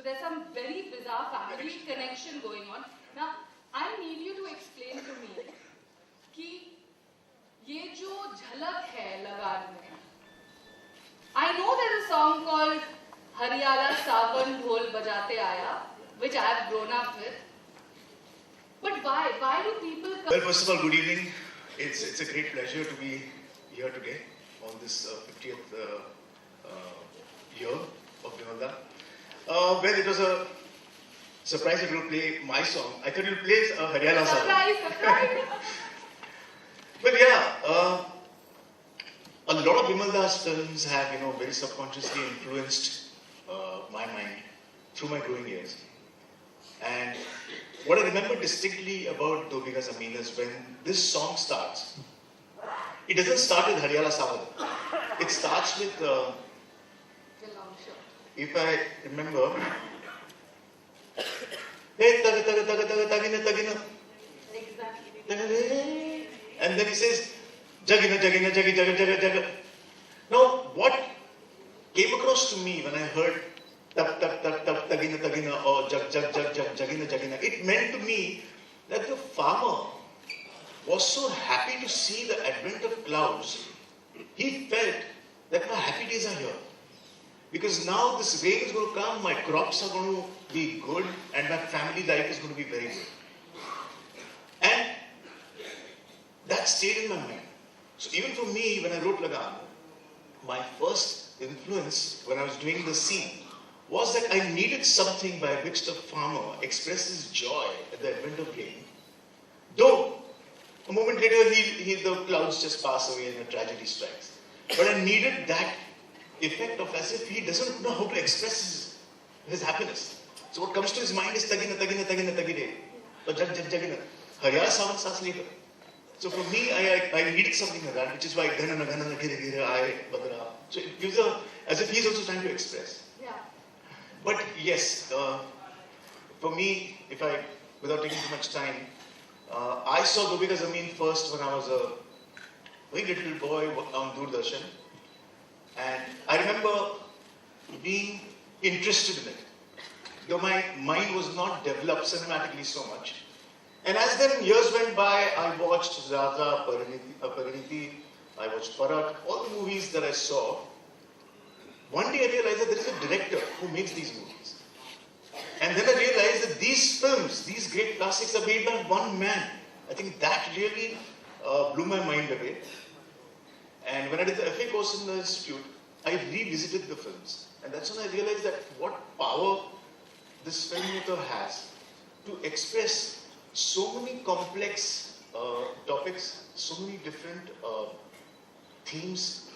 So there's some very bizarre family connection going on. Now, I need you to explain to me कि ये जो झलक है लगान में, I know there's a song called Haryala Sawan Dhol Bajate Aaya, which I have grown up with. But why? Why do people come? Well, first of all, good evening. It's a great pleasure to be here today on this 50th year of Vinodda. Well, it was a surprise that you will play my song. I thought you'll play Haryala Sawan. Surprise! But yeah, a lot of Bimal Das films have, very subconsciously influenced my mind through my growing years. And what I remember distinctly about Do Bigha Zameen is when this song starts, it doesn't start with Haryala Sawan. It starts with, if I remember, hey, tagina, tagina. Exactly. And then he says, Jagina, Jagina, Jagi, Jaga, Jaga, Jaga. Now, what came across to me when I heard Tak, Tak, Tak, Tak, Tagina, Tagina, or Jag, Jag, Jag, Jag, Jagina, Jagina, it meant to me that the farmer was so happy to see the advent of clouds. He felt that my happy days are here. Because now this rain is going to come, my crops are going to be good, and my family life is going to be very good. And that stayed in my mind. So even for me, when I wrote Lagaan, my first influence when I was doing the scene was that I needed something by which the farmer expresses joy at the advent of rain. Though, a moment later, the clouds just pass away and a tragedy strikes. But I needed that effect of as if he doesn't know how to express his happiness. So what comes to his mind is Tagina, Tagina, Tagina, Tagine. Or Jag, Jag, Jagina. Haryala Sawan starts later. So for me, I needed something like that, which is why Ghanana, Ghanana, Gira, Gira, I, Badra. So it gives as if he's also trying to express. Yeah. But yes, for me, without taking too much time, I saw Do Bigha Zameen first when I was a very little boy on Doordarshan. And I remember being interested in it, though my mind was not developed cinematically so much. And as then years went by, I watched Sujata, Pariniti, I watched Parak, all the movies that I saw. One day I realized that there is a director who makes these movies. And then I realized that these films, these great classics are made by one man. I think that really blew my mind away. And when I did the FA course in the institute, I revisited the films. And that's when I realized that what power this filmmaker has to express so many complex topics, so many different themes,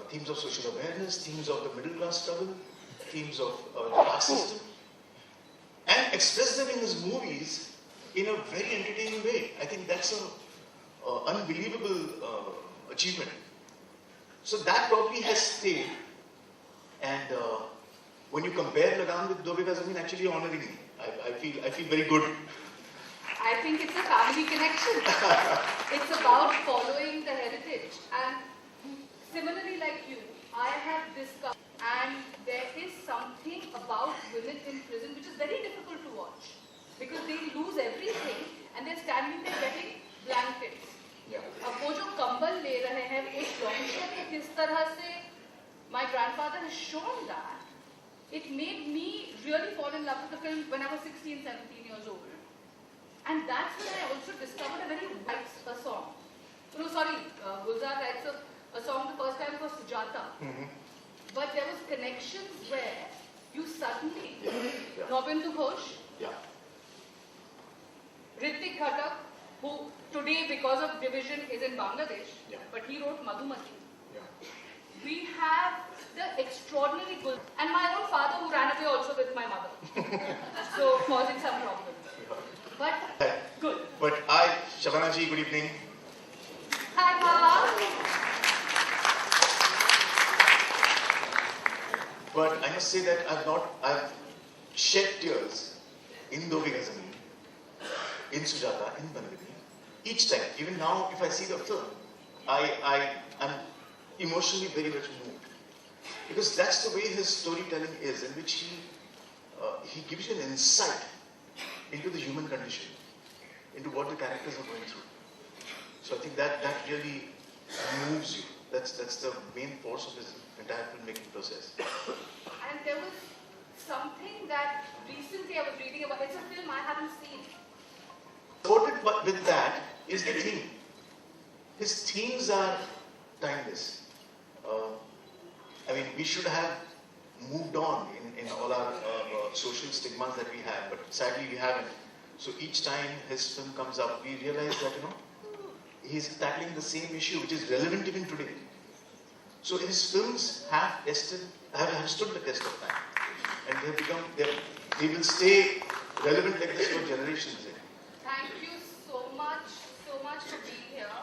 themes of social awareness, themes of the middle class struggle, themes of the caste system, and express them in his movies in a very entertaining way. I think that's an unbelievable achievement. So that probably has stayed, and when you compare Lagaan with Do Bigha Zameen, actually honoring me. I feel very good. I think it's a family connection. It's about following the heritage. And similarly like you, I have discovered, and there is something about women in prison which is very difficult to watch. Because they lose everything and they're standing there getting blankets. अब वो जो कंबल ले रहे हैं उस launcher को किस तरह से my grandfather has shown that, it made me really fall in love with the film when I was 16, 17 years old. And that's when I also discovered a very a song. No, sorry, Gulzar writes a song the first time for Sujata. Mm-hmm. But there was connections where you suddenly, Robindu Ghosh, Ritik Ghatak, who today because of division is in Bangladesh, but he wrote Madhumati. We have the extraordinary good, and my own father who ran away also with my mother. So causing some problems. But good. But Shabana ji, good evening. Hi, Mama. But I must say that I've shed tears in Do Bigha Zameen, in Sujata, in Banagadi. Each time, even now, if I see the film, I'm emotionally very much moved. Because that's the way his storytelling is, in which he he gives you an insight into the human condition, into what the characters are going through. So I think that really moves you. That's the main force of his entire filmmaking process. And there was something that recently I was reading about. It's a film I haven't seen. Supported with that is the theme. His themes are timeless. I mean, we should have moved on in all our social stigmas that we have, but sadly we haven't. So each time his film comes up, we realize that, he's tackling the same issue which is relevant even today. So his films have stood the test of time, and they will stay relevant like this for generations. Thank you so much for being here.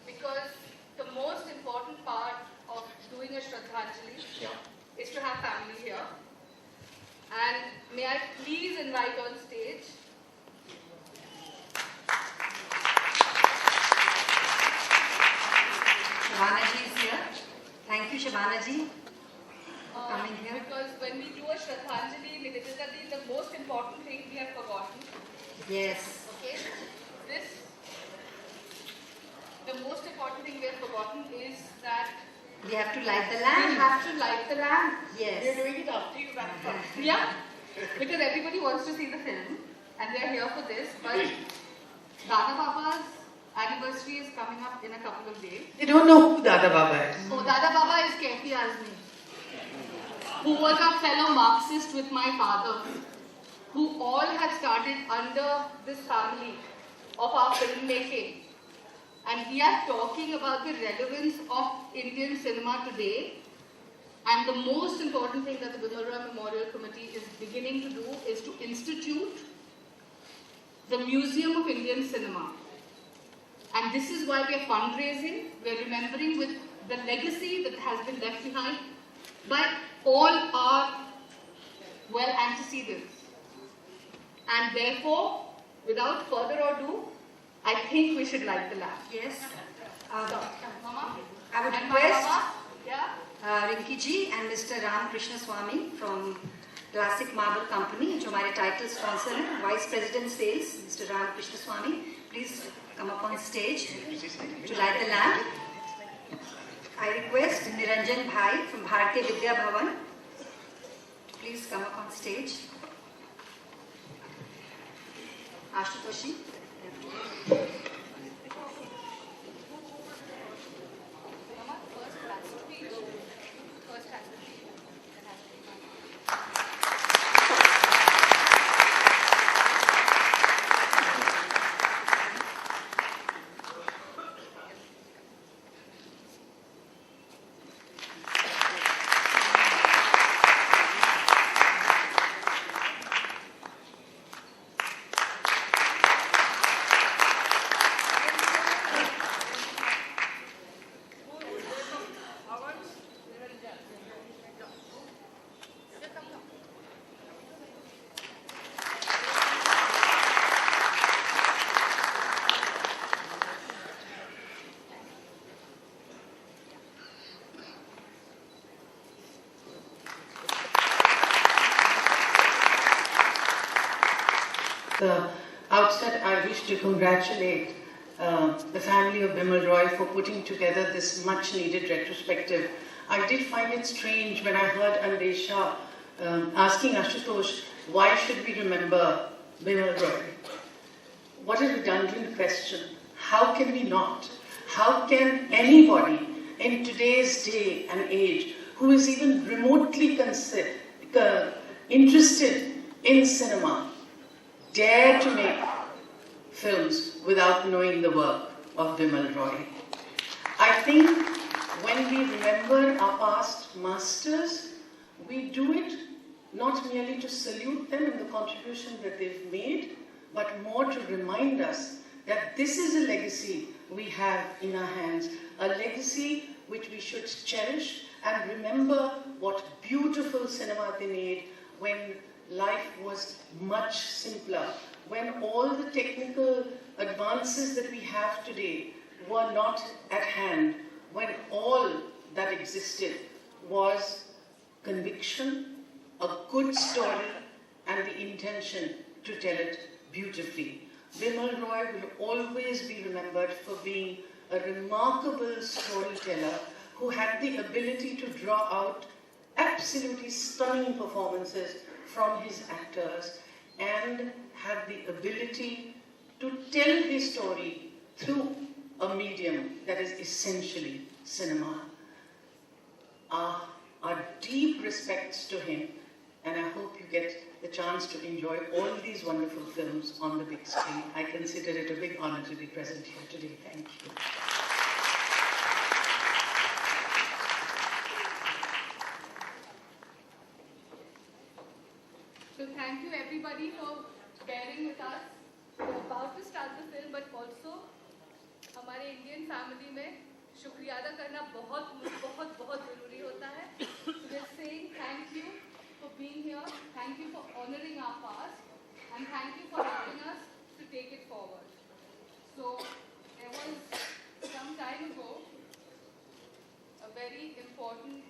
Because the most important part of doing a Shraddhanjali is to have family here. And may I please invite on stage Shabana ji is here. Thank you, Shabana ji, for coming here. Because when we do a Shraddhanjali, Nivedita, the most important thing we have forgotten. Yes. Okay? The most important thing we have forgotten is that We have to light the we lamp. have to light the lamp. Yes. We're doing it after you wrap up. Yeah, because everybody wants to see the film and they're here for this. But Dada Baba's anniversary is coming up in a couple of days. They don't know who Dada Baba is. Oh, Dada Baba is Kefi Azmi, who was a fellow Marxist with my father, who all had started under this family of our filmmaking. And we are talking about the relevance of Indian cinema today. And the most important thing that the Bimal Roy Memorial Committee is beginning to do is to institute the Museum of Indian Cinema. And this is why we are fundraising. We are remembering with the legacy that has been left behind by all our well antecedents. And therefore, without further ado, I think we should light the lamp. Yes. Mama? I would And my request mama? Yeah? Rinki ji and Mr. Ram Krishna Swamy from Classic Marble Company, जो हमारे title sponsor हैं, Vice President Sales, Mr. Ram Krishna Swamy, please come up on stage to light the lamp. I request Niranjan Bhai from Bharatiya Vidya Bhavan, please come up on stage. Ashutoshi. Mama, first has to be. First has to be. Then has to be mama. The outset, I wish to congratulate the family of Bimal Roy for putting together this much-needed retrospective. I did find it strange when I heard Andesha asking Ashutosh, why should we remember Bimal Roy? What a redundant question. How can we not? How can anybody in today's day and age who is even remotely interested in cinema dare to make films without knowing the work of Bimal Roy? I think when we remember our past masters, we do it not merely to salute them and the contribution that they've made, but more to remind us that this is a legacy we have in our hands, a legacy which we should cherish and remember what beautiful cinema they made when life was much simpler, when all the technical advances that we have today were not at hand, when all that existed was conviction, a good story and the intention to tell it beautifully. Bimal Roy will always be remembered for being a remarkable storyteller who had the ability to draw out absolutely stunning performances from his actors and had the ability to tell his story through a medium that is essentially cinema. Our deep respects to him, and I hope you get the chance to enjoy all these wonderful films on the big screen. I consider it a big honor to be present here today. Thank you. So thank you everybody for bearing with us. We're about to start the film, but also हमारे Indian family में शुक्रिया अदा करना बहुत बहुत बहुत ज़रूरी होता है. We're saying thank you for being here, thank you for honoring our past, and thank you for helping us to take it forward. So there was some time ago a very important